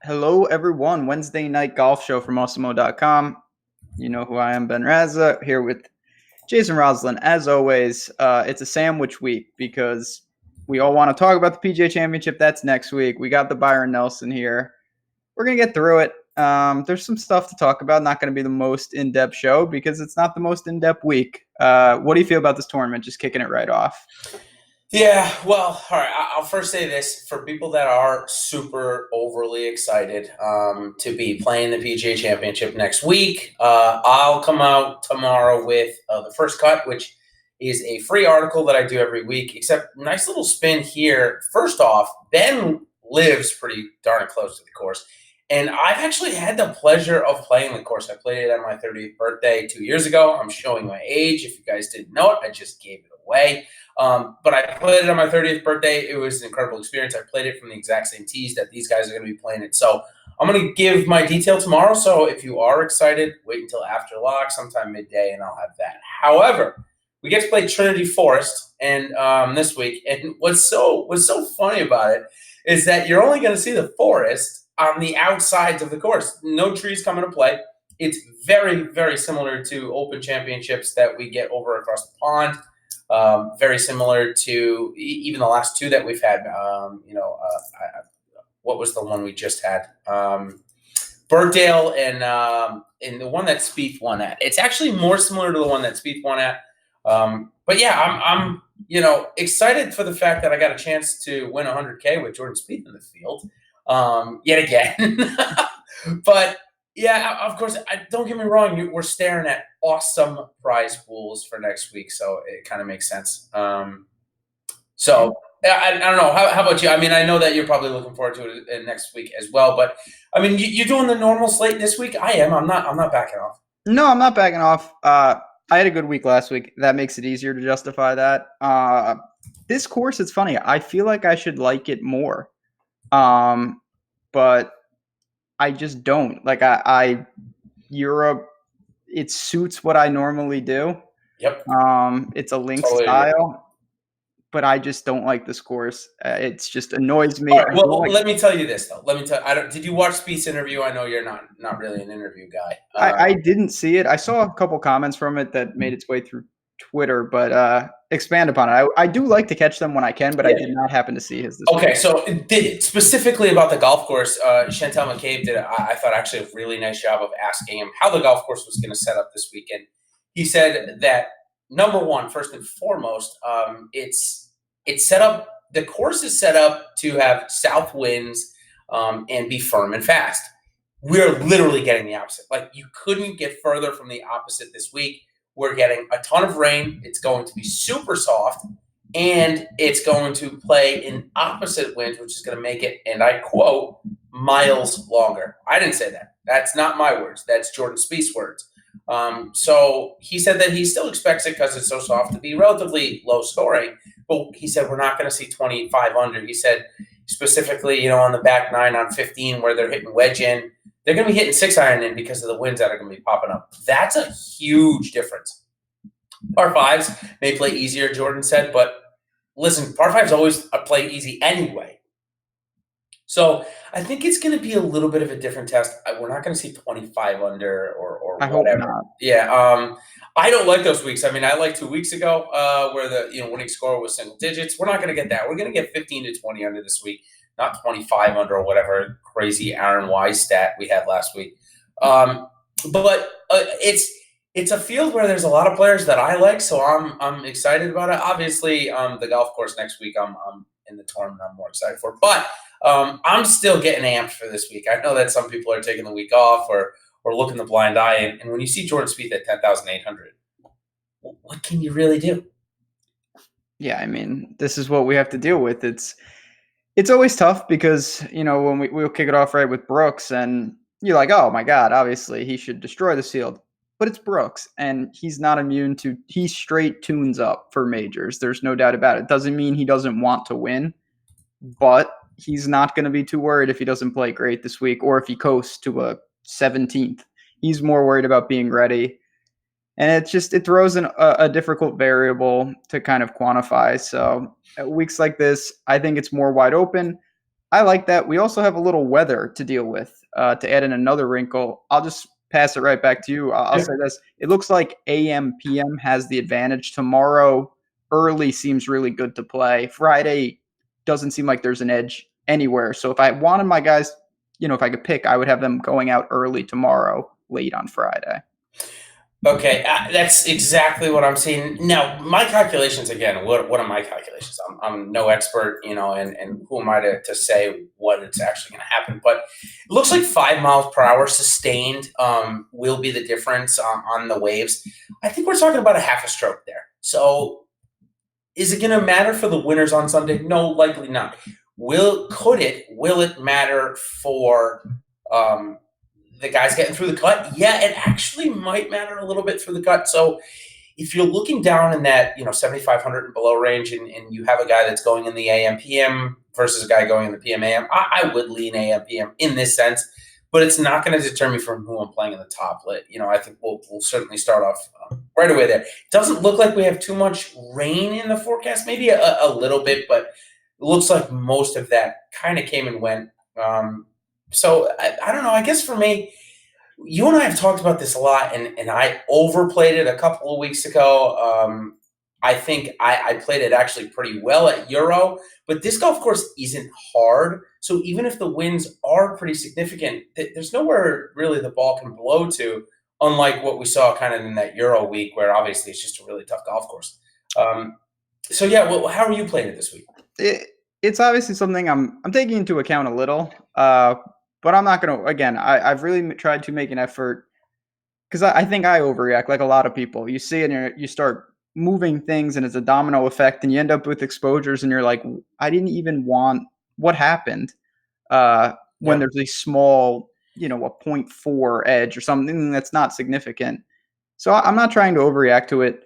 Hello, everyone. Wednesday night golf show from Osimo.com. You know who I am, Ben Raza, here with Jason Roslin. As always, it's a sandwich week because we all want to talk about the PGA Championship. That's next week. We got the Byron Nelson here. We're going to get through it. There's some stuff to talk about. Not going to be the most in-depth show because it's not the most in-depth week. What do you feel about this tournament? Just kicking it right off. Yeah, well, all right. I'll first say this. For people that are super overly excited to be playing the PGA Championship next week, I'll come out tomorrow with the first cut, which is a free article that I do every week, except nice little spin here. First off, Ben lives pretty darn close to the course, and I've actually had the pleasure of playing the course. I played it on my 30th birthday 2 years ago. I'm showing my age. If you guys didn't know it, I just gave it away. But I played it on my 30th birthday. It was an incredible experience. I played it from the exact same tees that these guys are going to be playing it. So I'm going to give my detail tomorrow. So if you are excited, wait until after lock, sometime midday, and I'll have that. However, we get to play Trinity Forest and this week. And what's so funny about it is that you're only going to see the forest on the outsides of the course. No trees come into play. It's very, very similar to Open Championships that we get over across the pond. Very similar to even the last two that we've had. What was the one we just had? Birkdale and the one that Spieth won at. It's actually more similar to the one that Spieth won at. But yeah, I'm excited for the fact that I got a chance to win 100K with Jordan Spieth in the field yet again. But yeah, of course, don't get me wrong. We're staring at awesome prize pools for next week, so it kind of makes sense. So I don't know. How about you? I mean, I know that you're probably looking forward to it next week as well, but I mean, you're doing the normal slate this week. I am. I'm not backing off. No, I'm not backing off. I had a good week last week. That makes it easier to justify that. This course, it's funny. I feel like I should like it more, but I just don't. Like Europe, it suits what I normally do. Yep. It's a link Totally style, but I just don't like this course. It's just annoys me. All right, well, let me tell you this though. Did you watch Spieth's interview? I know you're not really an interview guy. I didn't see it. I saw a couple comments from it that made its way through Twitter, but expand upon it. I do like to catch them when I can, but I did not happen to see his this Okay, week. so specifically about the golf course, Chantal McCabe did, I thought, actually a really nice job of asking him how the golf course was going to set up this weekend. He said that, number one, first and foremost, it's set up, the course is set up to have south winds and be firm and fast. We're literally getting the opposite. Like, you couldn't get further from the opposite this week. We're getting a ton of rain. It's going to be super soft, and it's going to play in opposite winds, which is going to make it, and I quote, miles longer. I didn't say that. That's not my words. That's Jordan Spieth's words. So he said that he still expects it, because it's so soft, to be relatively low scoring. But he said we're not going to see 25 under. He said specifically, on the back nine on 15 where they're hitting wedge in, they're going to be hitting 6-iron in because of the winds that are going to be popping up. That's a huge difference. Par fives may play easier, Jordan said, but listen, par fives always play easy anyway. So I think it's going to be a little bit of a different test. We're not going to see 25 under or I whatever. hope not. Yeah, I don't like those weeks. I mean, I liked 2 weeks ago where the winning score was single digits. We're not going to get that. We're going to get 15 to 20 under this week, not 25 under or whatever crazy Aaron Wise stat we had last week. But it's a field where there's a lot of players that I like, so I'm excited about it. Obviously, the golf course next week, I'm in the tournament I'm more excited for. But I'm still getting amped for this week. I know that some people are taking the week off or looking the blind eye, and when you see Jordan Spieth at 10,800, what can you really do? Yeah, I mean, this is what we have to deal with. It's always tough because, when we'll kick it off right with Brooks, and you're like, oh my God, obviously he should destroy the field. But it's Brooks, and he's not immune to – he straight tunes up for majors. There's no doubt about it. Doesn't mean he doesn't want to win, but he's not going to be too worried if he doesn't play great this week or if he coasts to a 17th. He's more worried about being ready. And it throws a difficult variable to kind of quantify. So weeks like this, I think it's more wide open. I like that. We also have a little weather to deal with to add in another wrinkle. I'll just pass it right back to you. I'll say this. It looks like AM, PM has the advantage. Tomorrow, early seems really good to play. Friday doesn't seem like there's an edge anywhere. So if I wanted my guys, if I could pick, I would have them going out early tomorrow, late on Friday. Okay, that's exactly what I'm seeing. Now, my calculations, again, what are my calculations? I'm no expert, and who am I to say what it's actually going to happen? But it looks like 5 miles per hour sustained will be the difference on the waves. I think we're talking about a half a stroke there. So is it going to matter for the winners on Sunday? No, likely not. Will it matter for the guys getting through the cut? Yeah, it actually might matter a little bit through the cut. So if you're looking down in that 7,500 and below range, and you have a guy that's going in the AM PM versus a guy going in the PM AM, I would lean AM PM in this sense, but it's not going to deter me from who I'm playing in the top. I think we'll certainly start off right away there. It doesn't look like we have too much rain in the forecast, maybe a little bit, but it looks like most of that kind of came and went. So I don't know. I guess for me, you and I have talked about this a lot, and I overplayed it a couple of weeks ago. I think I played it actually pretty well at Euro, but this golf course isn't hard. So even if the winds are pretty significant, there's nowhere really the ball can blow to, unlike what we saw kind of in that Euro week, where obviously it's just a really tough golf course. So yeah, well, how are you playing it this week? It's obviously something I'm taking into account a little. But I'm not going to, again, I've really tried to make an effort because I think I overreact like a lot of people. You see it and you start moving things and it's a domino effect and you end up with exposures and you're like, I didn't even want what happened when there's a small, a 0.4 edge or something that's not significant. So I'm not trying to overreact to it.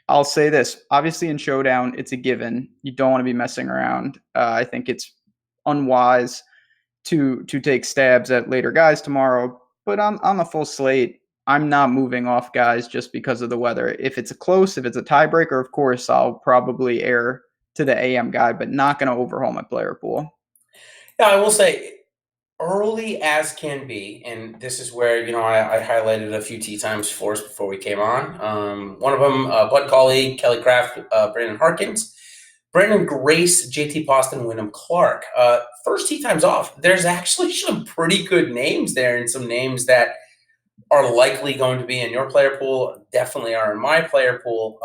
I'll say this. Obviously in Showdown, it's a given. You don't want to be messing around. I think it's unwise to take stabs at later guys tomorrow. But on the full slate, I'm not moving off guys just because of the weather. If it's if it's a tiebreaker, of course, I'll probably err to the AM guy, but not going to overhaul my player pool. Yeah, I will say early as can be, and this is where, I highlighted a few tee times for us before we came on. One of them, Bud Cauley, Kelly Craft, Brandon Harkins, Brandon Grace, JT Poston, Wyndham Clark. First tee times off, there's actually some pretty good names there, and some names that are likely going to be in your player pool, definitely are in my player pool.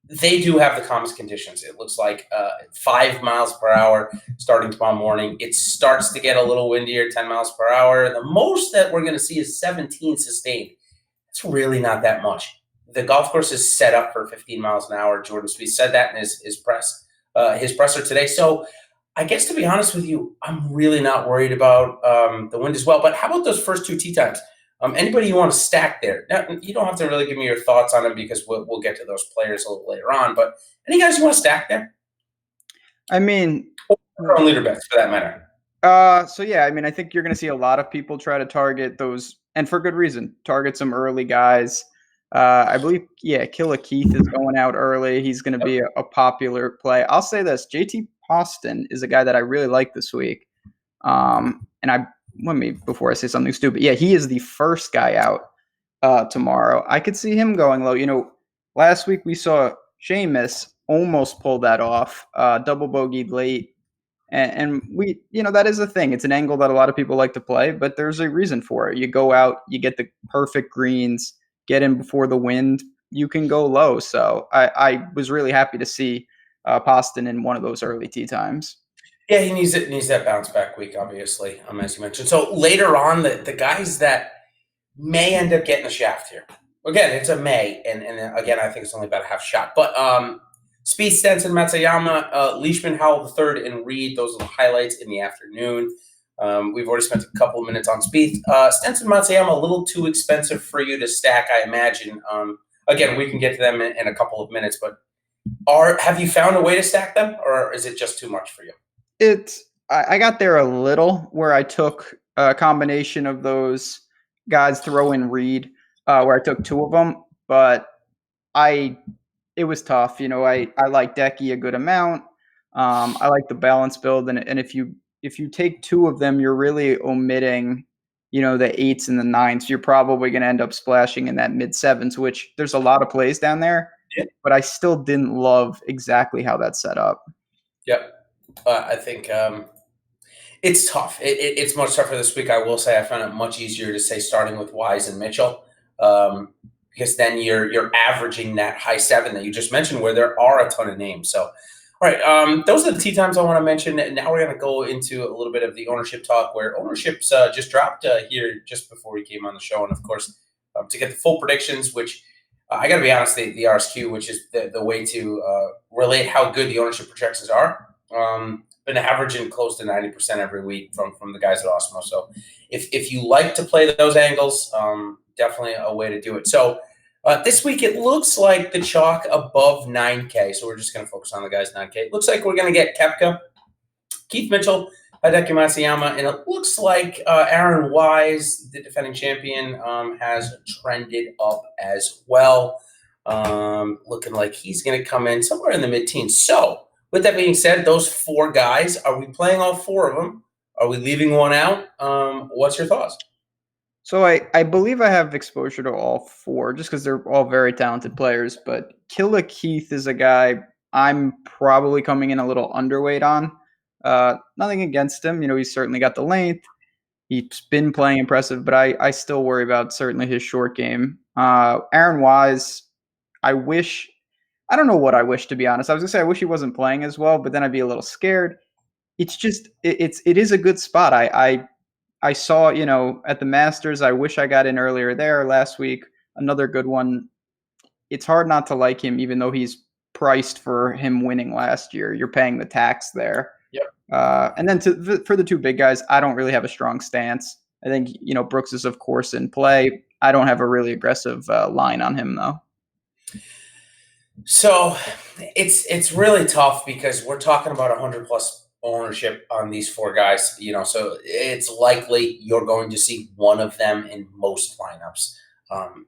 They do have the calmest conditions. It looks like 5 miles per hour starting tomorrow morning. It starts to get a little windier, 10 miles per hour. The most that we're going to see is 17 sustained. It's really not that much. The golf course is set up for 15 miles an hour. Jordan Spieth said that in his presser today. So I guess, to be honest with you, I'm really not worried about the wind as well. But how about those first two tee times? Anybody you want to stack there? Now, you don't have to really give me your thoughts on them because we'll get to those players a little later on. But any guys you want to stack there? I mean, or on leader bets for that matter. So yeah, I mean, I think you're going to see a lot of people try to target those, and for good reason. Target some early guys. I believe, Killa Keith is going out early. He's going to be a popular play. I'll say this: JT Poston is a guy that I really like this week. And before I say something stupid, he is the first guy out tomorrow. I could see him going low. Last week we saw Seamus almost pull that off, double bogeyed late. And we, that is a thing. It's an angle that a lot of people like to play, but there's a reason for it. You go out, you get the perfect greens, get in before the wind, you can go low. So I was really happy to see Poston in one of those early tee times. Yeah, he needs that bounce back week, obviously, as you mentioned. So later on, the guys that may end up getting a shaft here. Again, it's a may, and again, I think it's only about a half shot. But Spieth, Stenson, Matsuyama, Leishman, Howell III, and Reed, those are the highlights in the afternoon. We've already spent a couple of minutes on Spieth. Stenson, Matsuyama, a little too expensive for you to stack, I imagine. Again, we can get to them in a couple of minutes, but have you found a way to stack them, or is it just too much for you? I got there a little where I took a combination of those guys, throw in Reed, where I took two of them, but it was tough. I like Decky a good amount. I like the balance build, and if you take two of them, you're really omitting, the 8s and the 9s. You're probably going to end up splashing in that mid-7s, which there's a lot of plays down there, but I still didn't love exactly how that's set up. Yep. I think it's tough. It's much tougher this week. I will say I found it much easier to say starting with Wise and Mitchell, because then you're averaging that high 7 that you just mentioned, where there are a ton of names. So, all right, those are the tee times I want to mention. And now we're going to go into a little bit of the ownership talk, where ownership's just dropped here just before we came on the show. And of course, to get the full predictions, which I got to be honest, the RSQ, which is the way to relate how good the ownership projections are, been averaging close to 90% every week from the guys at Osmo. So if you like to play those angles, definitely a way to do it. So this week it looks like the chalk above 9K. So we're just going to focus on the guys 9K. It looks like we're going to get Koepka, Keith Mitchell, Hideki Matsuyama, and it looks like Aaron Wise, the defending champion, has trended up as well. Looking like he's going to come in somewhere in the mid-teens. So with that being said, those 4 guys, are we playing all 4 of them? Are we leaving one out? What's your thoughts? So I believe I have exposure to all 4 just because they're all very talented players. But Killa Keith is a guy I'm probably coming in a little underweight on. Nothing against him. He's certainly got the length. He's been playing impressive, but I still worry about certainly his short game. Aaron Wise, I don't know what I wish, to be honest. I was going to say I wish he wasn't playing as well, but then I'd be a little scared. It's just it is a good spot. I saw, at the Masters, I wish I got in earlier there last week. Another good one. It's hard not to like him, even though he's priced for him winning last year. You're paying the tax there. Yep. And then for the 2 big guys, I don't really have a strong stance. I think, Brooks is, of course, in play. I don't have a really aggressive line on him, though. So it's really tough because we're talking about 100 plus ownership on these 4 guys, so it's likely you're going to see one of them in most lineups.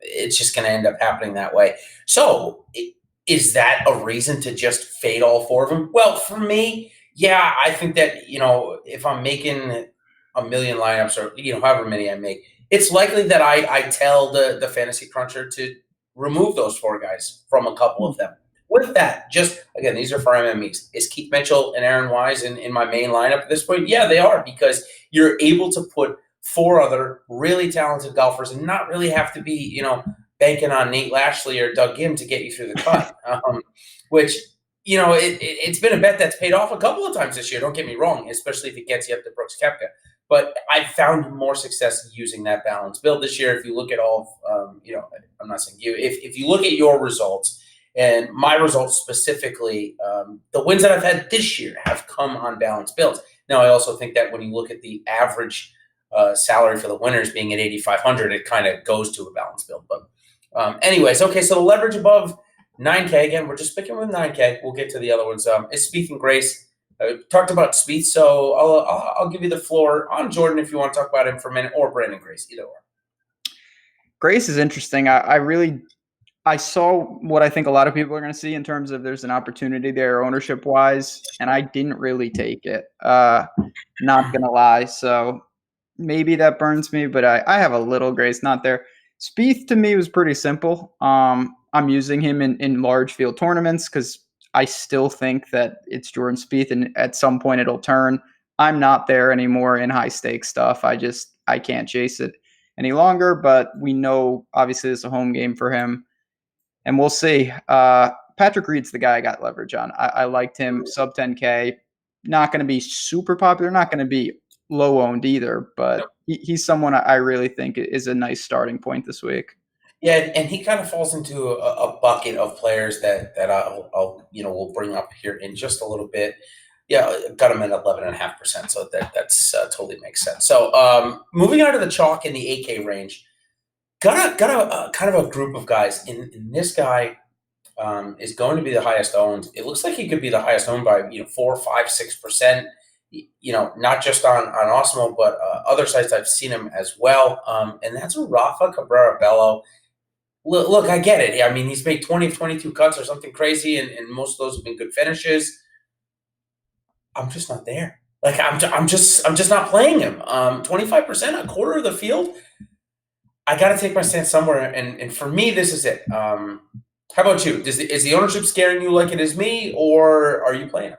It's just going to end up happening that way. So is that a reason to just fade all 4 of them? Well, for me, yeah, I think that, if I'm making a million lineups or, however many I make, it's likely that I tell the fantasy cruncher to remove those 4 guys from a couple of them. With that, just again, these are for MMEs. Is Keith Mitchell and Aaron Wise in my main lineup at this point? Yeah, they are, because you're able to put 4 other really talented golfers and not really have to be, banking on Nate Lashley or Doug Gim to get you through the cut. Which, it's been a bet that's paid off a couple of times this year. Don't get me wrong, especially if it gets you up to Brooks Koepka. But I found more success using that balance build this year. If you look at all of, I'm not saying you, if you look at your results and my results specifically, the wins that I've had this year have come on balance builds. Now, I also think that when you look at the average salary for the winners being at 8,500, it kind of goes to a balance build. But anyways, okay, so the leverage above 9K, again, we're just sticking with 9K. We'll get to the other ones. Is Spieth and Grace. Talked about Spieth, so I'll give you the floor on Jordan if you want to talk about him for a minute, or Brandon Grace, either or. Grace is interesting. I saw what I think a lot of people are going to see in terms of there's an opportunity there ownership-wise, and I didn't really take it. Not going to lie. So maybe that burns me, but I have a little Grace not there. Spieth to me was pretty simple. I'm using him in large field tournaments because I still think that it's Jordan Spieth, and at some point it'll turn. I'm not there anymore in high stakes stuff. I can't chase it any longer, but we know obviously it's a home game for him, and we'll see. Patrick Reed's the guy I got leverage on. I liked him, sub 10K. Not going to be super popular, not going to be low owned either, but he's someone I really think is a nice starting point this week. Yeah, and he kind of falls into a bucket of players that I'll we'll bring up here in just a little bit. Yeah, got him at 11.5%, so that's totally makes sense. So moving on to the chalk in the 8K range, got a kind of a group of guys. In this guy is going to be the highest owned. It looks like he could be the highest owned by 4, 5, 6%. Not just on Osmo, but other sites I've seen him as well. And that's Rafa Cabrera Bello. Look, I get it. I mean, he's made 20 of 22 cuts or something crazy, and most of those have been good finishes. I'm just not there. Like I'm just not playing him. 25%, a quarter of the field. I got to take my stance somewhere, and for me, this is it. How about you? Is the ownership scaring you like it is me, or are you playing him?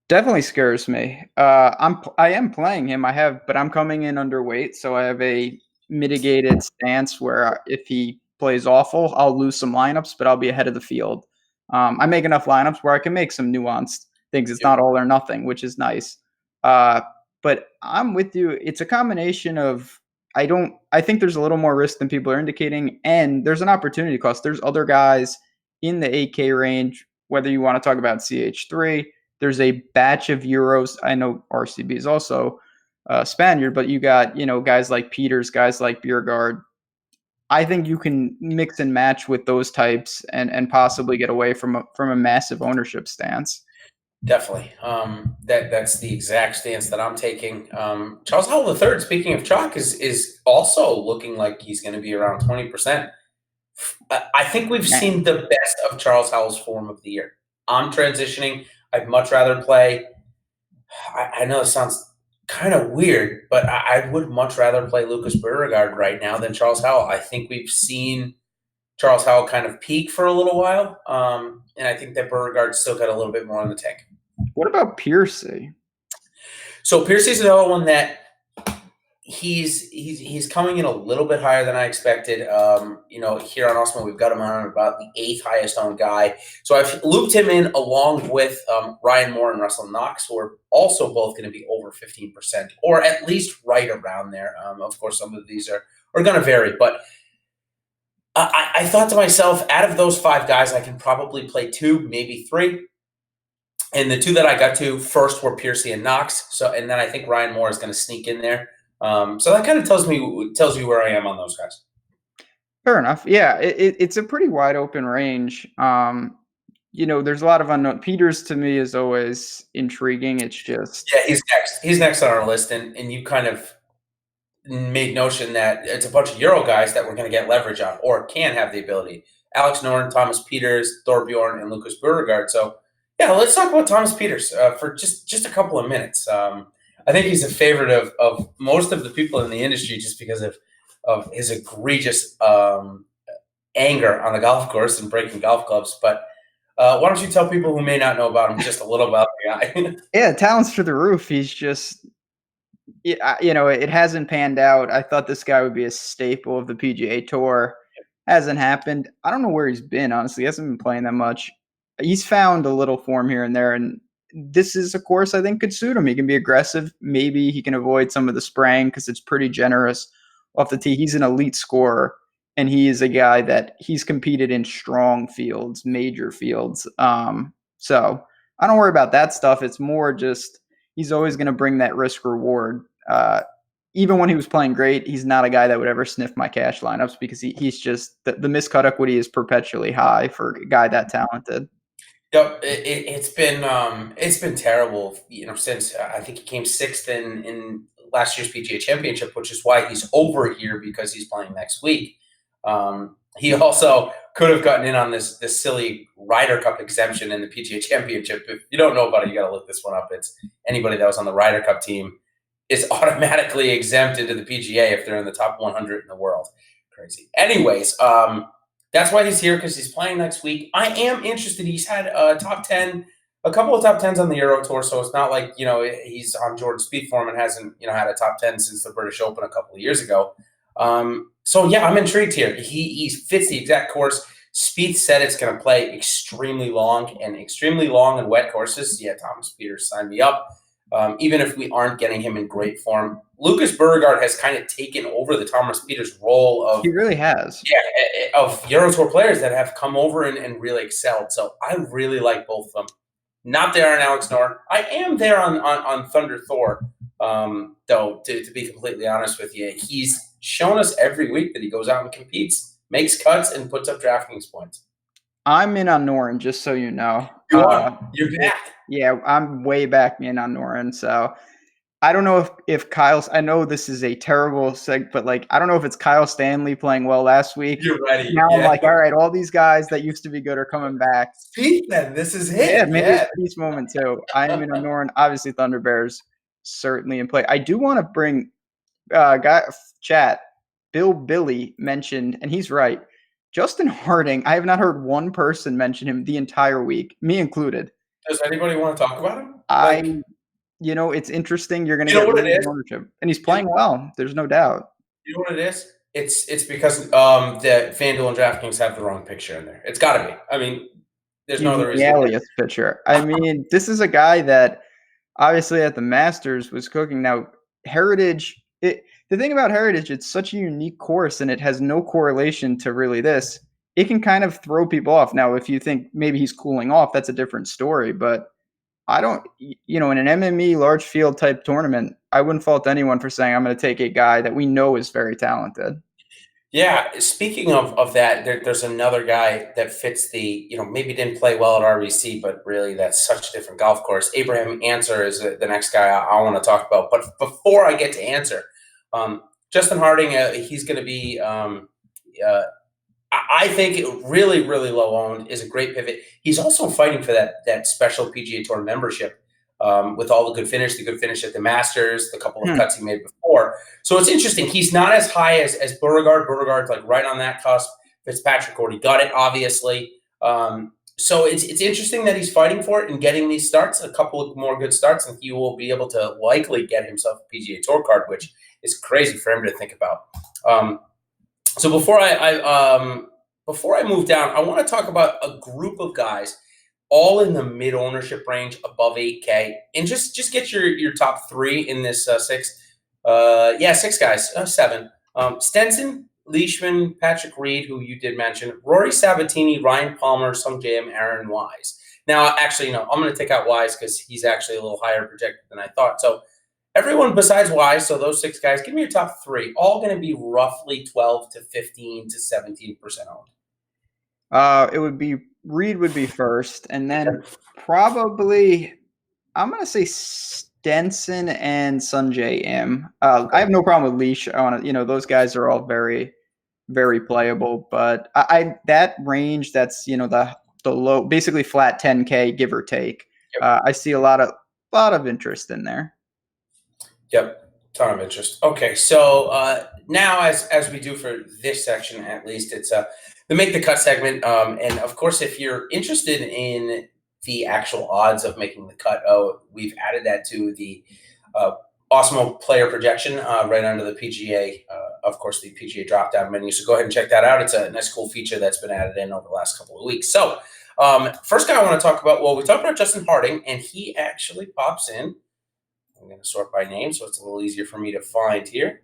Definitely scares me. I am playing him. But I'm coming in underweight, so I have a mitigated stance where if he plays awful, I'll lose some lineups, but I'll be ahead of the field. I make enough lineups where I can make some nuanced things. It's Yep. not all or nothing, which is nice. Uh, but I'm with you. It's a combination of I think there's a little more risk than people are indicating, and there's an opportunity cost. There's other guys in the 8K range, whether you want to talk about CH3. There's a batch of Euros. I know RCB is also Spaniard, but you got, guys like Peters, guys like Biergaard. I think you can mix and match with those types and possibly get away from a massive ownership stance. Definitely. That's the exact stance that I'm taking. Charles Howell III, speaking of chalk, is also looking like he's going to be around 20%. I think we've seen the best of Charles Howell's form of the year. I'm transitioning. I'd much rather play. I know it sounds kind of weird, but I would much rather play Lucas Beauregard right now than Charles Howell. I think we've seen Charles Howell kind of peak for a little while, and I think that Beauregard's still got a little bit more in the tank. What about Piercy? So Piercy's another one that he's coming in a little bit higher than I expected. Here on Osmo, we've got him on about the 8th highest owned guy. So I've looped him in along with Ryan Moore and Russell Knox, who are also both going to be over 15%, or at least right around there. Of course, some of these are going to vary, but I thought to myself, out of those 5 guys, I can probably play 2, maybe 3. And the 2 that I got to first were Piercy and Knox. And then I think Ryan Moore is going to sneak in there. So that kind of tells you where I am on those guys. Fair enough. Yeah, it's a pretty wide open range. There's a lot of unknown. Peters to me is always intriguing. It's just he's next. He's next on our list, and you kind of made notion that it's a bunch of Euro guys that we're going to get leverage on or can have the ability. Alex Noren, Thomas Peters, Thorbjorn, and Lucas Beauregard. So yeah, let's talk about Thomas Peters for just a couple of minutes. I think he's a favorite of most of the people in the industry just because of his egregious anger on the golf course and breaking golf clubs. But why don't you tell people who may not know about him just a little about the guy? Yeah, talent's through the roof. He's just, it hasn't panned out. I thought this guy would be a staple of the PGA Tour. Hasn't happened. I don't know where he's been, honestly. He hasn't been playing that much. He's found a little form here and there, and this is a course I think could suit him. He can be aggressive. Maybe he can avoid some of the spraying because it's pretty generous off the tee. He's an elite scorer, and he is a guy that he's competed in strong fields, major fields. So I don't worry about that stuff. It's more just he's always going to bring that risk reward. Even when he was playing great, he's not a guy that would ever sniff my cash lineups because he's just the miscut equity is perpetually high for a guy that talented. Yep, it's been terrible, since I think he came 6th in last year's PGA Championship, which is why he's over here because he's playing next week. He also could have gotten in on this silly Ryder Cup exemption in the PGA Championship. If you don't know about it, you got to look this one up. It's anybody that was on the Ryder Cup team is automatically exempted to the PGA if they're in the top 100 in the world. Crazy. Anyways, that's why he's here, because he's playing next week. I am interested. He's had a couple of top 10s on the Euro Tour, so it's not like, he's on Jordan Spieth form and hasn't, had a top 10 since the British Open a couple of years ago. So yeah, I'm intrigued here. He fits the exact course. Spieth said it's going to play extremely long and wet courses. Yeah, Thomas Peters signed me up. Even if we aren't getting him in great form, Lucas Beauregard has kind of taken over the Thomas Peters role of. He really has. Yeah, of Euro Tour players that have come over and really excelled. So I really like both of them. Not there on Alex Noren. I am there on Thunder Thor, though, to be completely honest with you. He's shown us every week that he goes out and competes, makes cuts, and puts up DraftKings points. I'm in on Noren, just so you know. You're back. Yeah, I'm way back in on Noren. So I don't know if Kyle's. I know this is a terrible seg, but like I don't know if it's Kyle Stanley playing well last week. You're ready. Now I'm Yeah. like, all right, all these guys that used to be good are coming back. Speak then. This is Yeah, it. maybe it's Yeah. a peace moment too. I am in a Norn. Obviously, Thunder Bears certainly in play. I do want to bring chat. Billy mentioned, and he's right. Justin Harding. I have not heard one person mention him the entire week, me included. Does anybody want to talk about him? It's interesting. You're going to You know get what it limited is? ownership, and he's playing well. There's no doubt. You know what it is? It's because the FanDuel and DraftKings have the wrong picture in there. It's got to be. I mean, there's no Using other the reason. alias picture. I mean, this is a guy that obviously at the Masters was cooking. Now, Heritage. The thing about Heritage, it's such a unique course, and it has no correlation to really this. It can kind of throw people off. Now, if you think maybe he's cooling off, that's a different story. But I don't, in an MME large field type tournament, I wouldn't fault anyone for saying I'm going to take a guy that we know is very talented. Yeah, speaking of that, there's another guy that fits the, maybe didn't play well at RBC, but really that's such a different golf course. Abraham Answer is the next guy I want to talk about. But before I get to Answer, Justin Harding, he's going to be, I think, really, really low owned, is a great pivot. He's also fighting for that special PGA Tour membership. With all the good finish at the Masters, the couple of cuts he made before. So it's interesting. He's not as high as Beauregard. Beauregard's like right on that cusp. Fitzpatrick already got it, obviously. So it's interesting that he's fighting for it and getting these starts, a couple of more good starts, and he will be able to likely get himself a PGA Tour card, which is crazy for him to think about. So before I move down, I want to talk about a group of guys all in the mid ownership range above 8K, and just get your top three in this six. Six guys, seven. Stenson, Leishman, Patrick Reed, who you did mention, Rory Sabatini, Ryan Palmer, Sung Jae, Aaron Wise. Now, actually, no, I'm going to take out Wise because he's actually a little higher projected than I thought. So everyone besides Wise, so those six guys, give me your top three. All going to be roughly 12 to 15 to 17% owned. It would be Reed would be first, and then probably I'm gonna say Stenson and Sunjay M. I have no problem with Leash. I want to, those guys are all very, very playable. But I that range, that's the low, basically flat 10K give or take. Yep. I see a lot of interest in there. Yep, ton of interest. Okay, so now as we do for this section, at least, it's the Make the Cut segment. And of course, if you're interested in the actual odds of making the cut, we've added that to the Awesemo player projection right under the PGA, of course, the PGA drop-down menu. So go ahead and check that out. It's a nice, cool feature that's been added in over the last couple of weeks. So first guy I want to talk about, we talked about Justin Harding, and he actually pops in. I'm going to sort by name, so it's a little easier for me to find here.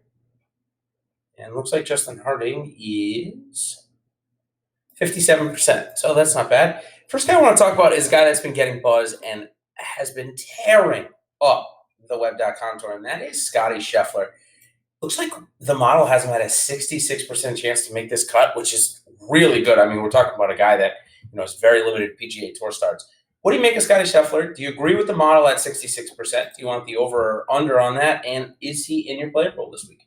And it looks like Justin Harding is 57%, so that's not bad. First guy I want to talk about is a guy that's been getting buzz and has been tearing up the web.com tour, and that is Scotty Schaeffler. Looks like the model has him at a 66% chance to make this cut, which is really good. I mean, we're talking about a guy that has very limited PGA Tour starts. What do you make of Scotty Schaeffler? Do you agree with the model at 66%? Do you want the over or under on that? And is he in your player pool this week?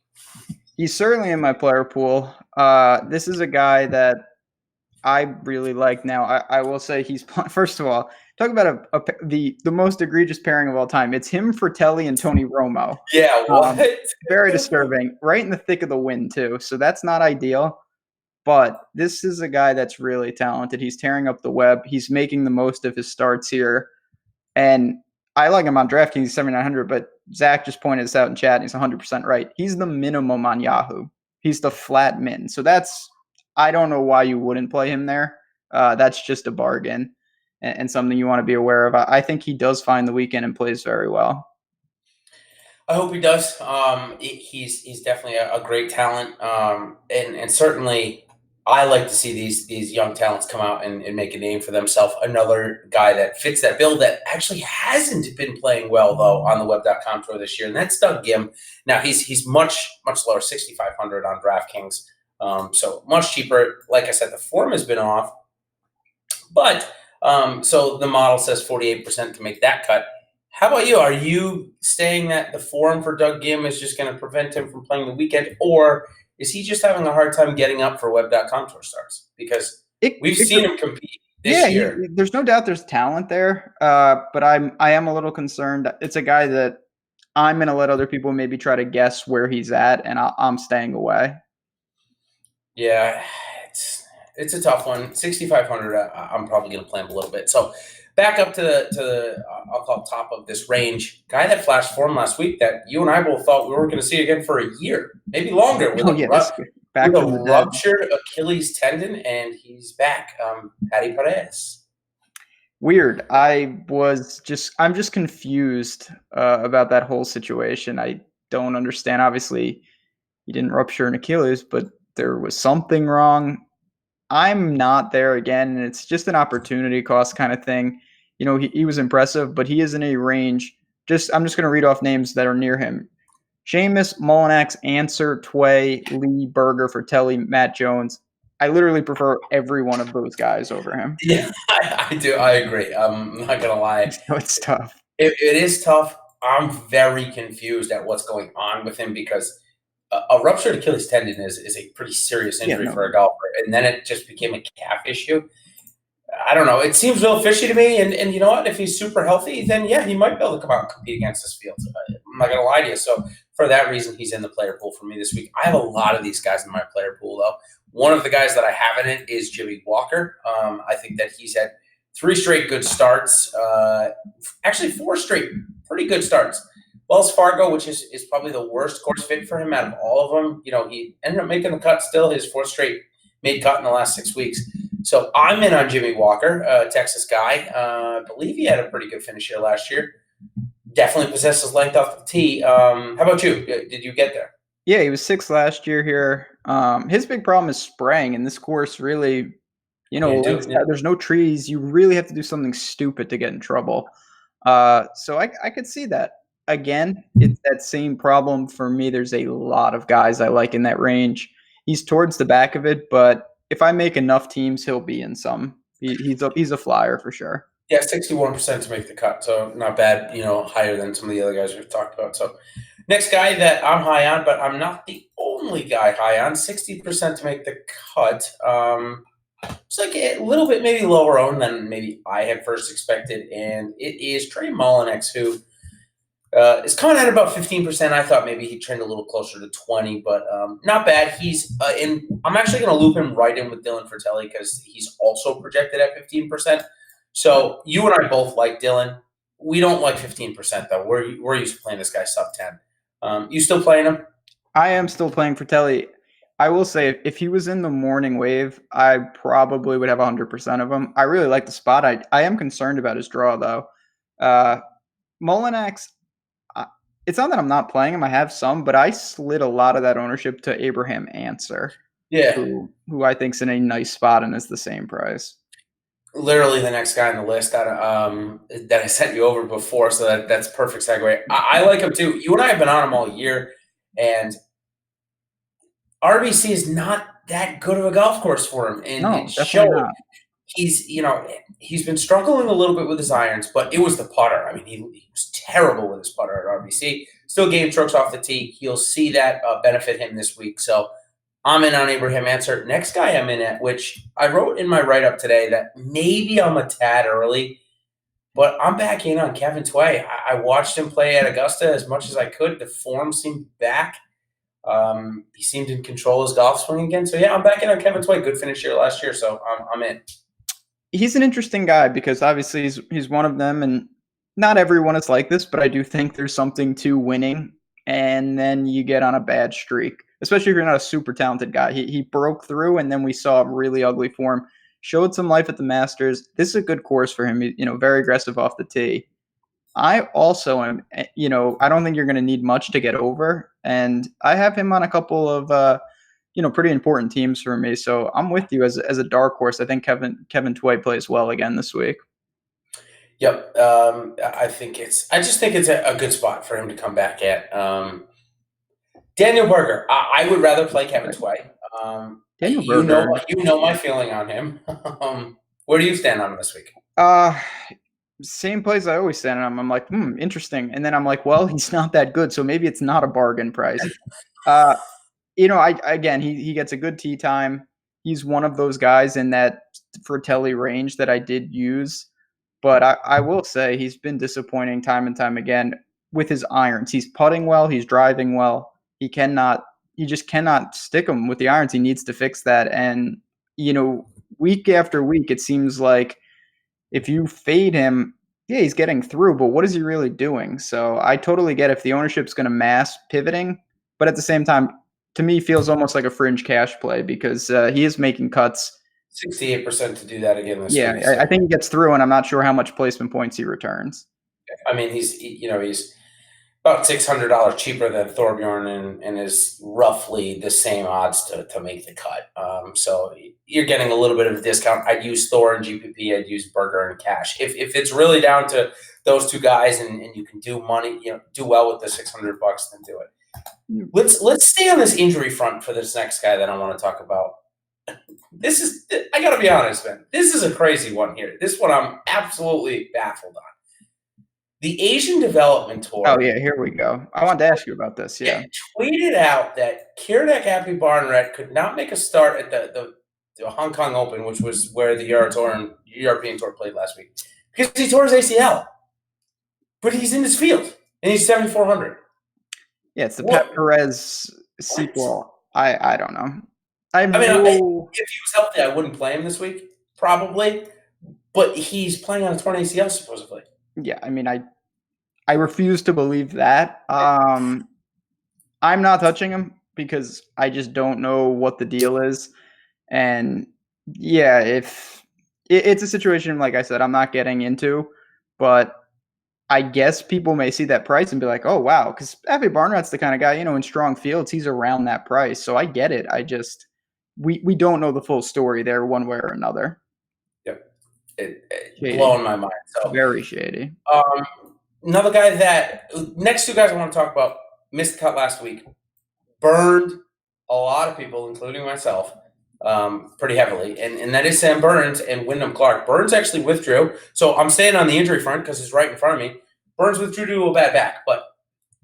He's certainly in my player pool. This is a guy that I really like. Now, I will say he's, first of all, talk about the most egregious pairing of all time. It's him, Fratelli, and Tony Romo. Yeah, what? Very disturbing. Right in the thick of the wind, too. So that's not ideal. But this is a guy that's really talented. He's tearing up the web. He's making the most of his starts here. And I like him on DraftKings 7,900, but Zach just pointed this out in chat, and he's 100% right. He's the minimum on Yahoo. He's the flat min. So I don't know why you wouldn't play him there. That's just a bargain and something you want to be aware of. I think he does find the weekend and plays very well. I hope he does. He's definitely a great talent, and certainly I like to see these young talents come out and make a name for themselves. Another guy that fits that bill that actually hasn't been playing well, though, on the web.com tour this year, and that's Doug Gim. Now, he's much lower, 6,500 on DraftKings, so much cheaper. Like I said, the form has been off, but so the model says 48% to make that cut. How about you? Are you saying that the form for Doug Gim is just going to prevent him from playing the weekend, or is he just having a hard time getting up for Web.com Tour starts? Because we've seen him compete this year. There's no doubt there's talent there, but I am a little concerned. It's a guy that I'm going to let other people maybe try to guess where he's at, and I'm staying away. Yeah, it's a tough one. 6,500. I'm probably going to play him a little bit. So back up to the I'll call it top of this range. Guy that flashed form last week that you and I both thought we weren't going to see again for a year, maybe longer. With a ruptured Achilles tendon, and he's back. Patty Perez. Weird. I'm just confused about that whole situation. I don't understand. Obviously, he didn't rupture an Achilles, but there was something wrong. I'm not there again, and it's just an opportunity cost kind of thing. You know, he was impressive, but he is in a range. I'm just going to read off names that are near him. Seamus, Mullinax, Anser, Tway, Lee, Berger, Fratelli, Matt Jones. I literally prefer every one of those guys over him. Yeah, I do. I agree. I'm not going to lie. So it's tough. It is tough. I'm very confused at what's going on with him because a ruptured Achilles tendon is a pretty serious injury for a golfer. And then it just became a calf issue. I don't know. It seems real fishy to me. And you know what? If he's super healthy, then yeah, he might be able to come out and compete against this field. I'm not going to lie to you. So for that reason, he's in the player pool for me this week. I have a lot of these guys in my player pool, though. One of the guys that I have in it is Jimmy Walker. I think that he's had 3 straight good starts. Actually, 4 straight pretty good starts. Wells Fargo, which is probably the worst course fit for him out of all of them. You know, he ended up making the cut still. His 4th straight made cut in the last 6 weeks. So I'm in on Jimmy Walker, Texas guy. I believe he had a pretty good finish here last year. Definitely possesses length off the tee. How about you? Did you get there? Yeah, he was 6th last year here. His big problem is spraying, and this course really, there's no trees. You really have to do something stupid to get in trouble. So I could see that. Again, it's that same problem for me. There's a lot of guys I like in that range. He's towards the back of it, but if I make enough teams, he'll be in some. He's a flyer for sure. Yeah, 61% to make the cut, so not bad. You know, higher than some of the other guys we've talked about. So next guy that I'm high on, but I'm not the only guy high on. 60% to make the cut. It's like a little bit maybe lower owned than maybe I had first expected, and it is Trey Mullinax, who is coming at about 15%. I thought maybe he'd trend a little closer to 20, but not bad. He's I'm actually going to loop him right in with Dylan Fratelli because he's also projected at 15%. So you and I both like Dylan. We don't like 15%, though. We're used to playing this guy sub 10. You still playing him? I am still playing Fratelli. I will say, if he was in the morning wave, I probably would have 100% of him. I really like the spot. I am concerned about his draw, though. Mullinax, it's not that I'm not playing him. I have some, but I slid a lot of that ownership to Abraham Anser, who I think's in a nice spot and is the same price. Literally the next guy on the list that I sent you over before, so that's perfect segue. I like him too. You and I have been on him all year, and RBC is not that good of a golf course for him. And no, it showed. He's been struggling a little bit with his irons, but it was the putter. I mean, he was terrible with his putter at RBC. Still gained strokes off the tee. He'll see that benefit him this week. So I'm in on Abraham Anser. Next guy I'm in at, which I wrote in my write-up today that maybe I'm a tad early, but I'm back in on Kevin Tway. I watched him play at Augusta as much as I could. The form seemed back. He seemed in control of his golf swing again. So, yeah, I'm back in on Kevin Tway. Good finish here last year, so I'm in. He's an interesting guy because obviously he's one of them, and not everyone is like this, but I do think there's something to winning, and then you get on a bad streak, especially if you're not a super talented guy. He broke through, and then we saw a really ugly form, showed some life at the Masters. This is a good course for him, very aggressive off the tee. I also am, I don't think you're going to need much to get over, and I have him on a couple of pretty important teams for me. So I'm with you as a dark horse. I think Kevin Tway plays well again this week. Yep. I just think it's a good spot for him to come back at. Daniel Berger. I would rather play Kevin Tway. Daniel Berger. You know my feeling on him. Where do you stand on him this week? same place I always stand. And I'm like, interesting. And then I'm like, well, he's not that good, so maybe it's not a bargain price. Uh, again, he gets a good tee time. He's one of those guys in that Fratelli range that I did use, but I will say he's been disappointing time and time again with his irons. He's putting well, he's driving well. He just cannot stick them with the irons. He needs to fix that. And week after week, it seems like if you fade him, yeah, he's getting through, but what is he really doing? So I totally get if the ownership's going to mass pivoting, but at the same time, to me, feels almost like a fringe cash play because he is making cuts. 68% to do that again this Yeah, week. So. I think he gets through, and I'm not sure how much placement points he returns. I mean, he's about $600 cheaper than Thorbjorn and is roughly the same odds to make the cut. So you're getting a little bit of a discount. I'd use Thor and GPP. I'd use Berger and Cash. If it's really down to those two guys and you can do money, do well with the $600, then do it. Let's stay on this injury front for this next guy that I want to talk about. I got to be honest, man. This is a crazy one here. This one I'm absolutely baffled on. The Asian Development Tour. Oh, yeah, here we go. I wanted to ask you about this, yeah. Tweeted out that Kiradech Aphibarnrat could not make a start at the Hong Kong Open, which was where the European Tour played last week, because he tore his ACL. But he's in this field, and he's 7,400. Yeah, it's the Pat Perez sequel. I don't know. If he was healthy, I wouldn't play him this week, probably. But he's playing on a torn ACL, supposedly. Yeah, I mean, I refuse to believe that. I'm not touching him because I just don't know what the deal is. And yeah, if it's a situation, like I said, I'm not getting into, but I guess people may see that price and be like, oh, wow, because Aphibarnrat's the kind of guy, in strong fields, he's around that price. So I get it. We don't know the full story there one way or another. Yep. Blowing my mind. So very shady. Another guy next two guys I want to talk about missed the cut last week, burned a lot of people, including myself, pretty heavily, and that is Sam Burns and Wyndham Clark. Burns actually withdrew, so I'm staying on the injury front because it's right in front of me. Burns withdrew due to a bad back, but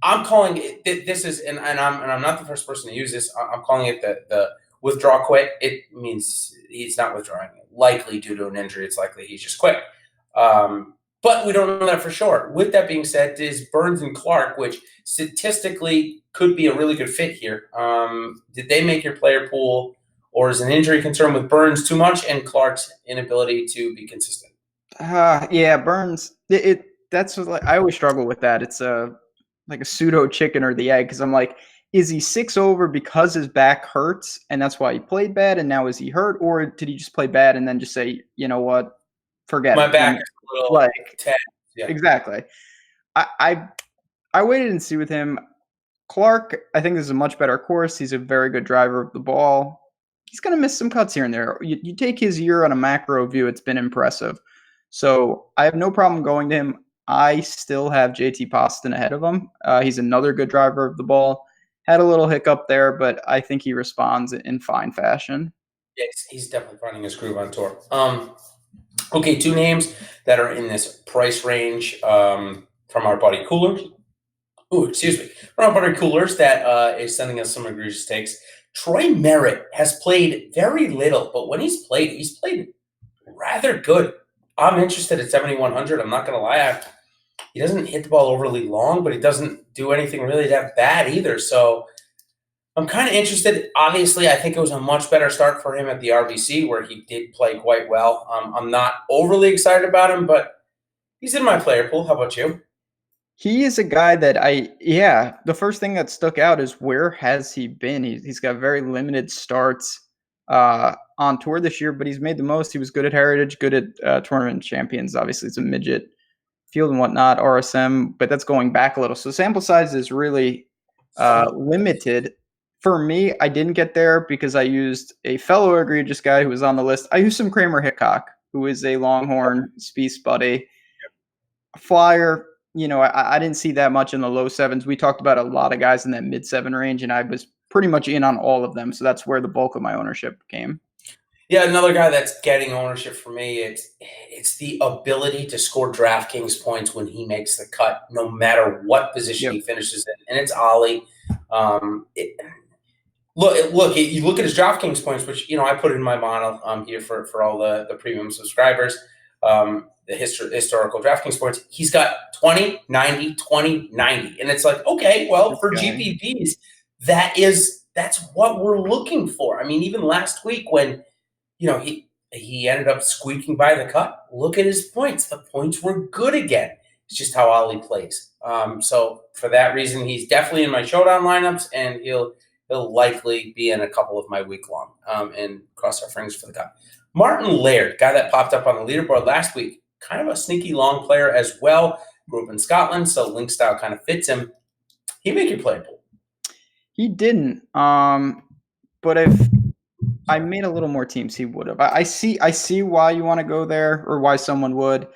I'm calling it. This is, and I'm not the first person to use this. I'm calling it the withdraw quit. It means he's not withdrawing, likely due to an injury. It's likely he's just quit. But we don't know that for sure. With that being said, is Burns and Clark, which statistically could be a really good fit here. Did they make your player pool, or is an injury concern with Burns too much and Clark's inability to be consistent? Yeah, Burns. That's what, I always struggle with that. It's like a pseudo chicken or the egg because I'm like, is he 6 over because his back hurts and that's why he played bad, and now is he hurt, or did he just play bad and then just say, you know what, forget my it? My back is a little like tense. Yeah. Exactly. I waited and see with him. Clark, I think this is a much better course. He's a very good driver of the ball. He's going to miss some cuts here and there. You take his year on a macro view, it's been impressive. So I have no problem going to him. I still have JT Poston ahead of him. He's another good driver of the ball. Had a little hiccup there, but I think he responds in fine fashion. Yes, he's definitely finding his groove on tour. Okay, two names that are in this price range from our buddy Coolers. From our buddy Coolers that is sending us some egregious takes. Troy Merritt has played very little, but when he's played rather good. I'm interested at 7,100. I'm not going to lie. He doesn't hit the ball overly long, but he doesn't do anything really that bad either. So I'm kind of interested. Obviously, I think it was a much better start for him at the RBC where he did play quite well. I'm not overly excited about him, but he's in my player pool. How about you? He is a guy that the first thing that stuck out is where has he been? He's got very limited starts on tour this year, but he's made the most. He was good at Heritage, good at Tournament Champions. Obviously, it's a midget field and whatnot, RSM, but that's going back a little. So sample size is really limited. For me, I didn't get there because I used a fellow egregious guy who was on the list. I used some Kramer Hickok, who is a Longhorn Spieth buddy. Flyer, I didn't see that much in the low sevens. We talked about a lot of guys in that mid-7 range, and I was pretty much in on all of them. So that's where the bulk of my ownership came. Yeah, another guy that's getting ownership for me. It's the ability to score DraftKings points when he makes the cut, no matter what position Yep. he finishes in, and it's Ollie. Look, you look at his DraftKings points, which I put in my model here for all the premium subscribers. The historical DraftKings points, he's got 20, 90, 20, 90. And it's like, okay, well, for GPPs, that's what we're looking for. I mean, even last week when he ended up squeaking by the cut, look at his points. The points were good again. It's just how Ollie plays. So for that reason, he's definitely in my showdown lineups, and he'll likely be in a couple of my week long. And cross our fingers for the cut. Martin Laird, guy that popped up on the leaderboard last week, kind of a sneaky long player as well. Grew up in Scotland, so link style kind of fits him. He make your play pool. He didn't. But if I made a little more teams, he would have. I see why you want to go there, or why someone would.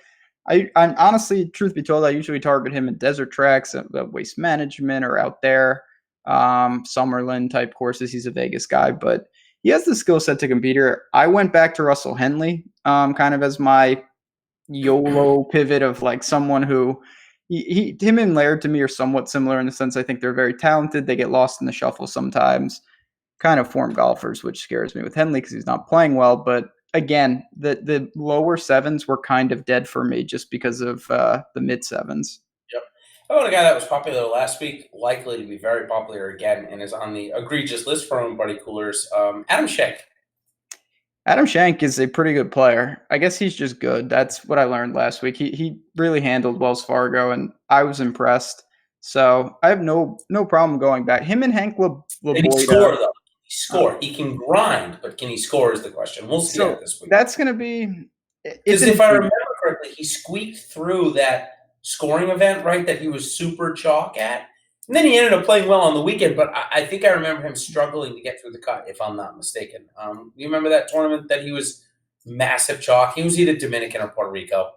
I'm honestly, truth be told, I usually target him in desert tracks, waste management, or out there, Summerlin type courses. He's a Vegas guy, but he has the skill set to compete here. I went back to Russell Henley, kind of as my YOLO pivot of like someone who him and Laird to me are somewhat similar in the sense I think they're very talented. They get lost in the shuffle sometimes, kind of form golfers, which scares me with Henley because he's not playing well. But again, the lower sevens were kind of dead for me just because of the mid sevens. Yep. How about a guy that was popular last week, likely to be very popular again, and is on the egregious list from Buddy Coolers, Adam Schenk. Adam Schenk is a pretty good player. I guess he's just good. That's what I learned last week. He really handled Wells Fargo, and I was impressed. So I have no problem going back. Him and Henkel Voyda. Can he score though? He score. He can grind, but can he score is the question. We'll see that this week. That's going to be. Because if I remember correctly, he squeaked through that scoring event, right? That he was super chalk at. And then he ended up playing well on the weekend, but I think I remember him struggling to get through the cut, if I'm not mistaken. You remember that tournament that he was massive chalk? He was either Dominican or Puerto Rico.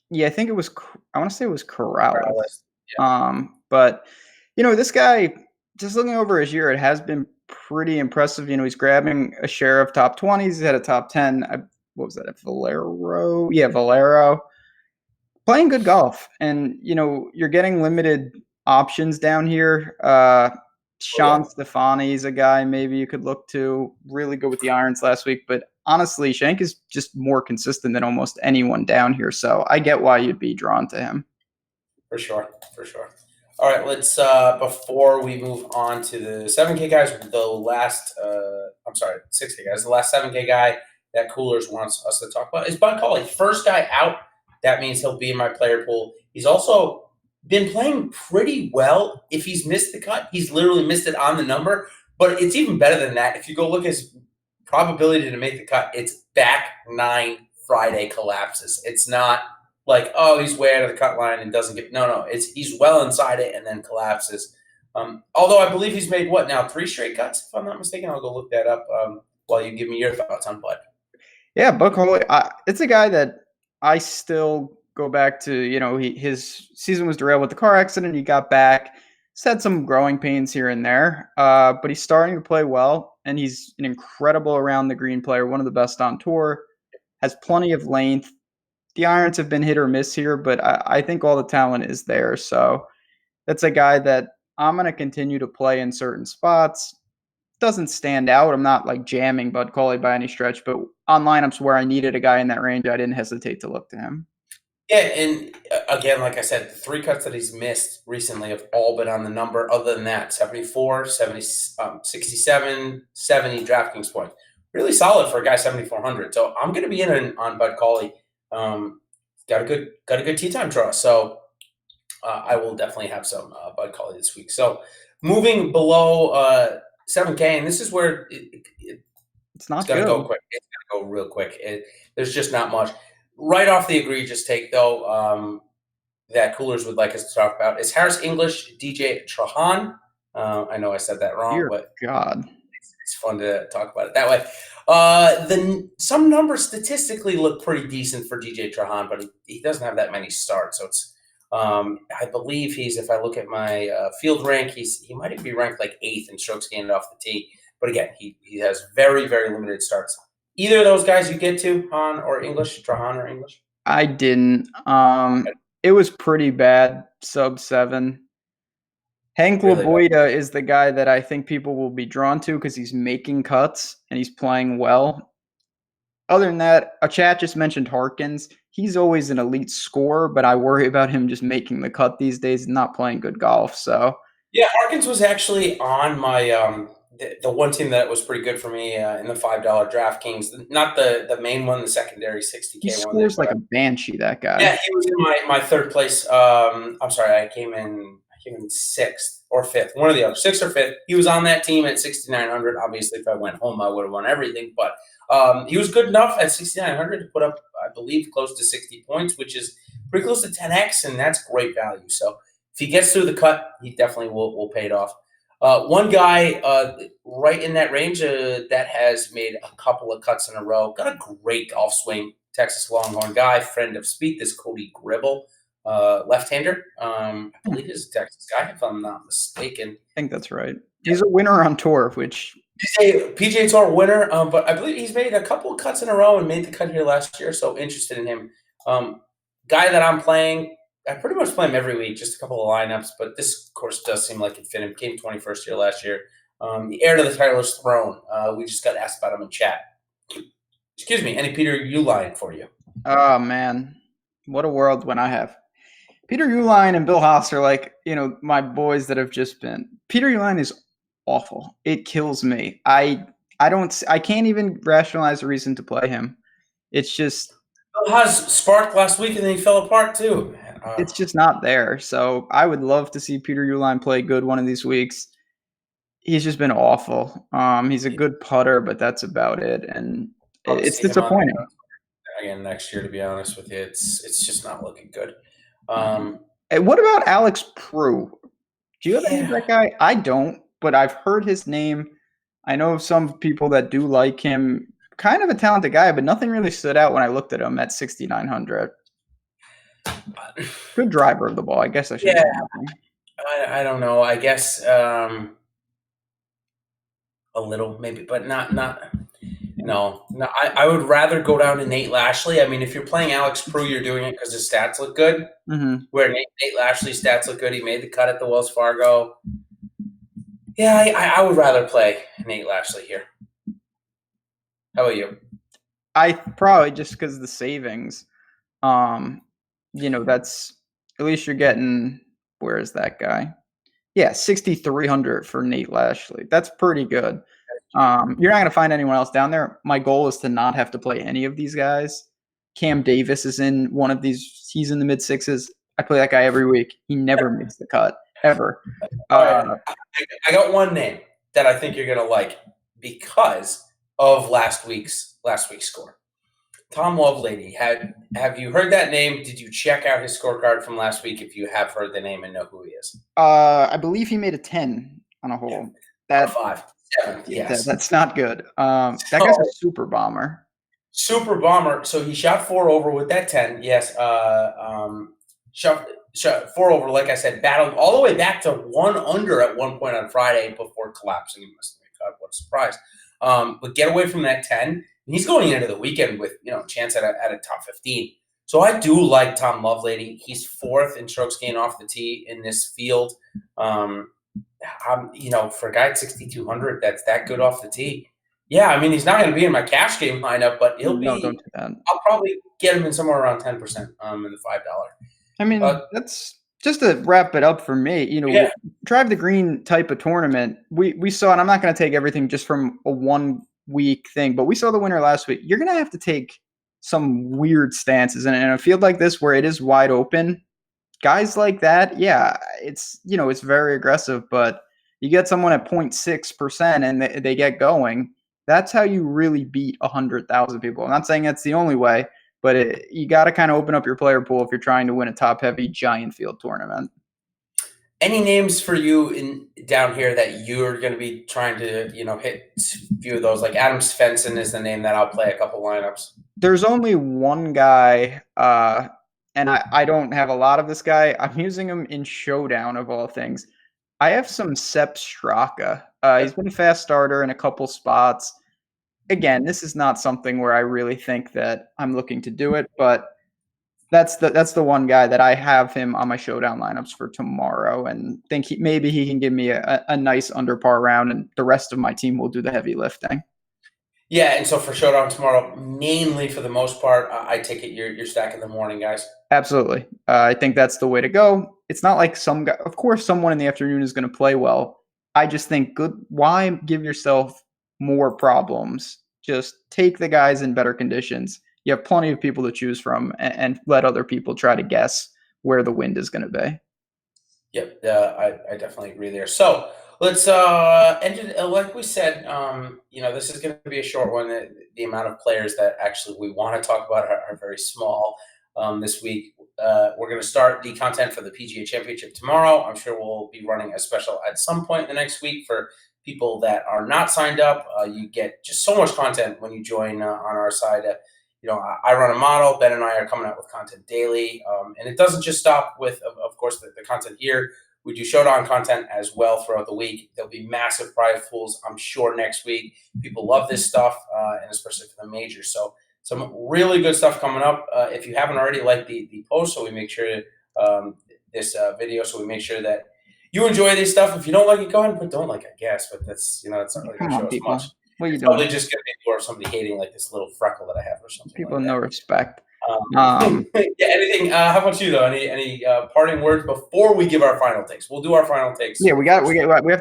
Yeah, I think it was. I want to say it was Corrales. Yeah. But this guy, just looking over his year, it has been pretty impressive. He's grabbing a share of top 20s. He's had a top 10. What was that? Valero? Yeah, Valero. Playing good golf, and you're getting limited options down here. Sean Stefani's a guy maybe you could look to. Really good with the irons last week, but honestly, Schenk is just more consistent than almost anyone down here. So I get why you'd be drawn to him. For sure. All right, let's before we move on to the 7K guys, 6K guys. The last 7K guy that Coolers wants us to talk about is Bud Cauley. First guy out. That means he'll be in my player pool. He's also been playing pretty well. If he's missed the cut, he's literally missed it on the number. But it's even better than that. If you go look at his probability to make the cut, it's back 9 Friday collapses. It's not like, oh, he's way out of the cut line and doesn't get – no. It's he's well inside it and then collapses. Although I believe he's made, 3 straight cuts, if I'm not mistaken. I'll go look that up while you give me your thoughts on Bud. Yeah, Bud Cauley, it's a guy that I still go back to, his season was derailed with the car accident. He got back. He's had some growing pains here and there, but he's starting to play well, and he's an incredible around the green player, one of the best on tour, has plenty of length. The irons have been hit or miss here, but I think all the talent is there. So that's a guy that I'm going to continue to play in certain spots. Doesn't stand out. I'm not like jamming Bud Cauley by any stretch, but on lineups where I needed a guy in that range, I didn't hesitate to look to him. Yeah, and again, like I said, the 3 cuts that he's missed recently have all been on the number. Other than that, 74, 70, 67, 70 DraftKings points. Really solid for a guy 7,400. So I'm going to be in on Bud Cauley. Got a good tee time draw. So I will definitely have some Bud Cauley this week. So moving below 7K, and this is where it's going to go quick. It's going to go real quick. There's just not much. Right off the egregious take, though, that Coolers would like us to talk about is Harris English, DJ Trahan. I know I said that wrong, but God, it's fun to talk about it that way. Some numbers statistically look pretty decent for DJ Trahan, but he doesn't have that many starts. So it's I believe if I look at my field rank, he might even be ranked like 8th in strokes gained off the tee. But again, he has very, very limited starts. Either of those guys you get to, Han or English, Trahan or English? I didn't. It was pretty bad, sub 7. Henkel Really bad. Voyda is the guy that I think people will be drawn to because he's making cuts and he's playing well. Other than that, a chat just mentioned Harkins. He's always an elite scorer, but I worry about him just making the cut these days and not playing good golf. So Yeah, Harkins was actually on my the one team that was pretty good for me in the $5 DraftKings. Not the main one, the secondary he 60K one. scores like a banshee, that guy. Yeah, he was in my third place. I'm sorry, I came in sixth or fifth, one or the other, sixth or fifth. He was on that team at 6,900. Obviously, if I went home, I would have won everything. But he was good enough at 6,900 to put up, I believe, close to 60 points, which is pretty close to 10x, and that's great value. So if he gets through the cut, he definitely will pay it off. One guy right in that range that has made a couple of cuts in a row, got a great golf swing. Texas Longhorn guy, friend of Speed, this Cody Gribble, left-hander. I believe he's a Texas guy, if I'm not mistaken. I think that's right. He's a winner on tour, which he's a PGA Tour winner, but I believe he's made a couple of cuts in a row and made the cut here last year. So interested in him. Guy that I'm playing, I pretty much play him every week, just a couple of lineups. But this course does seem like it fit him. Came 21st here last year. The heir to the Tyler's throne. We just got asked about him in chat. Excuse me, any Peter Uline for you? Oh man, what a world when I have Peter Uline and Bill Haas are like, my boys that have just been. Peter Uline is awful. It kills me. I can't even rationalize a reason to play him. It's just Bill Haas sparked last week and then he fell apart too. It's just not there. So I would love to see Peter Uline play good one of these weeks. He's just been awful. He's a good putter, but that's about it, and it's disappointing. Again next year, to be honest with you, it's just not looking good. Hey, what about Alex Prue? Do you have any of that guy? I don't, but I've heard his name. I know some people that do like him. Kind of a talented guy, but nothing really stood out when I looked at him at 6,900. Good driver of the ball, I guess I should. Yeah, I don't know. I guess a little maybe, but not. No. I would rather go down to Nate Lashley. I mean, if you're playing Alex Prue, you're doing it because his stats look good. Mm-hmm. Where Nate Lashley's stats look good. He made the cut at the Wells Fargo. Yeah, I would rather play Nate Lashley here. How about you? I probably just because of the savings. That's at least you're getting. Where is that guy? Yeah, 6,300 for Nate Lashley. That's pretty good. You're not going to find anyone else down there. My goal is to not have to play any of these guys. Cam Davis is in one of these. He's in the mid-6s. I play that guy every week. He never makes the cut, ever. I got one name that I think you're going to like because of last week's score. Tom Lovelady. Have you heard that name? Did you check out his scorecard from last week if you have heard the name and know who he is? I believe he made a 10 on a hole. That 5. 7, yes. That's not good. That guy's a super bomber. Super bomber. So he shot 4 over with that 10. Yes. Shot 4 over, like I said, battled all the way back to 1 under at one point on Friday before collapsing. He must have been cut. What a surprise. But get away from that 10. And he's going into the weekend with a chance at a top 15. So I do like Tom Lovelady. He's 4th in strokes gained off the tee in this field. For a guy at 6,200, that's that good off the tee. Yeah, I mean, he's not going to be in my cash game lineup, but he'll be. Don't do that. I'll probably get him in somewhere around 10% in the $5. I mean, that's just to wrap it up for me. Drive the Green type of tournament. We saw, and I'm not going to take everything just from a 1 week thing, but we saw the winner last week. You're going to have to take some weird stances, and in a field like this where it is wide open. Guys like that, yeah, it's very aggressive, but you get someone at 0.6% and they get going. That's how you really beat 100,000 people. I'm not saying that's the only way, but you got to kind of open up your player pool if you're trying to win a top-heavy giant field tournament. Any names for you down here that you're going to be trying to hit a few of those? Like Adam Svensson is the name that I'll play a couple lineups. There's only one guy. And I don't have a lot of this guy. I'm using him in Showdown of all things. I have some Sepp Straka. He's been a fast starter in a couple spots. again, this is not something where I really think that I'm looking to do it, but that's the one guy that I have him on my showdown lineups for tomorrow, and think maybe he can give me a nice under par round, and the rest of my team will do the heavy lifting. Yeah, and so for showdown tomorrow, mainly for the most part, I take it you're stacking the morning guys. Absolutely, I think that's the way to go. It's not like some guy, of course, someone in the afternoon is going to play well. I just think why give yourself more problems? Just take the guys in better conditions. You have plenty of people to choose from, and let other people try to guess where the wind is going to be. Yep, I definitely agree there. So let's end it. Like we said, this is going to be a short one. The amount of players that actually we want to talk about are very small this week. We're going to start the content for the PGA Championship tomorrow. I'm sure we'll be running a special at some point in the next week for people that are not signed up. You get just so much content when you join on our side. I run a model. Ben and I are coming out with content daily. And it doesn't just stop with, of course, the content here. We do showdown content as well throughout the week. There'll be massive prize pools, I'm sure, next week. People love this stuff, and especially for the majors. So some really good stuff coming up. If you haven't already, liked the post, so we make sure this video, so we make sure that you enjoy this stuff. If you don't like it, go ahead and put don't like, I guess. But that's it's not really going to show us much. What are you it's doing? Probably just going to be more of somebody hating like this little freckle that I have or something. People like no respect. Yeah. Anything? How about you though? Any parting words before we give our final takes? We'll do our final takes. Yeah, we have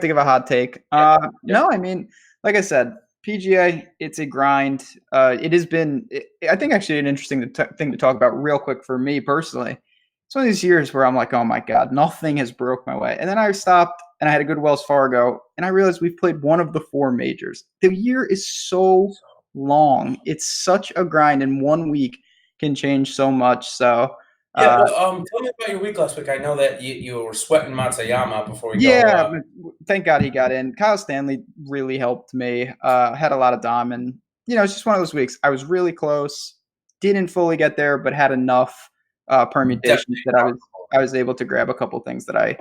to give a hot take. No, I mean, like I said, PGA, it's a grind. It has been, I think, actually an interesting thing to talk about real quick for me personally. It's one of these years where I'm like, oh my God, nothing has broke my way. And then I stopped and I had a good Wells Fargo, and I realized we've played one of the 4 majors. The year is so long. It's such a grind, and 1 week can change so much. So yeah, tell me about your week last week. I know that you were sweating Matsuyama before we go. Yeah, thank God he got in. Kyle Stanley really helped me. Had a lot of dom, and it's just one of those weeks. I was really close, didn't fully get there, but had enough permutations that I was able to grab a couple things that I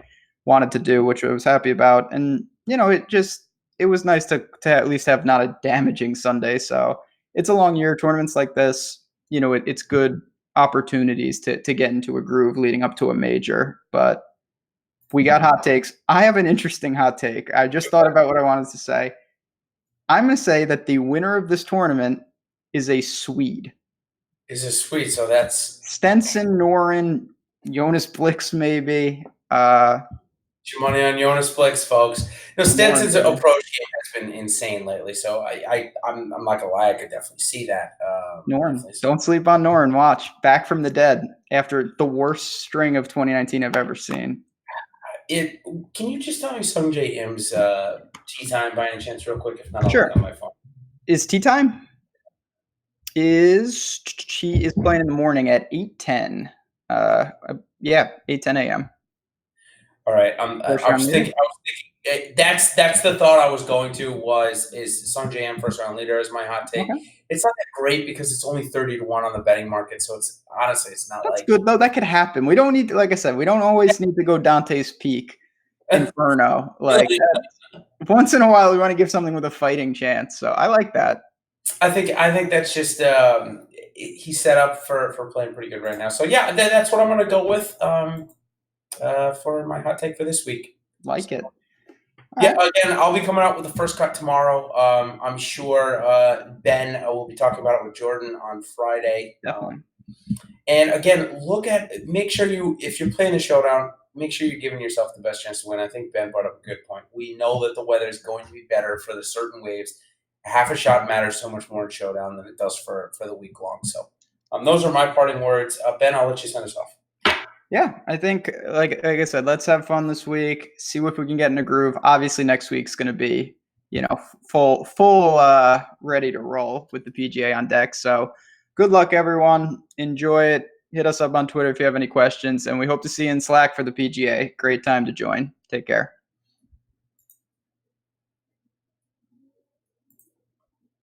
wanted to do, which I was happy about. And it was nice to at least have not a damaging Sunday. So it's a long year. Tournaments like this, it's good opportunities to get into a groove leading up to a major. But we got hot takes. I have an interesting hot take. I just thought about what I wanted to say. I'm going to say that the winner of this tournament is a Swede. Is a Swede, so that's Stenson, Noren, Jonas Blix, maybe. Your money on Jonas Blix, folks. Stenson's approach game has been insane lately, so I'm not gonna lie, I could definitely see that. Noren, don't sleep on Noren. Watch, back from the dead after the worst string of 2019 I've ever seen. Can you just tell me Sungjae Im's tee time by any chance, real quick? If not, I'll sure. look on my phone. Is tee time? She is playing in the morning at 8:10. 8:10 a.m. All right. I was thinking that's the thought I was going to is Sungjae Im first round leader as my hot take. Okay. It's not that great because it's only 30-1 on the betting market, so it's honestly not. That's good though. That could happen. We don't need to, like I said, we don't always need to go Dante's Peak Inferno. Like once in a while, we want to give something with a fighting chance. So I like that. I think that's just he's set up for playing pretty good right now. So yeah, that's what I'm going to go with for my hot take for this week. Like it. Yeah, again, I'll be coming out with the first cut tomorrow. I'm sure Ben will be talking about it with Jordan on Friday. Definitely. And again, make sure if you're playing the showdown, make sure you're giving yourself the best chance to win. I think Ben brought up a good point. We know that the weather is going to be better for the certain waves. Half a shot matters so much more in showdown than it does for the week long. So those are my parting words. Ben, I'll let you send us off. Yeah, I think, like I said, let's have fun this week. See if we can get in a groove. Obviously, next week's going to be, full ready to roll with the PGA on deck. So good luck, everyone. Enjoy it. Hit us up on Twitter if you have any questions, and we hope to see you in Slack for the PGA. Great time to join. Take care.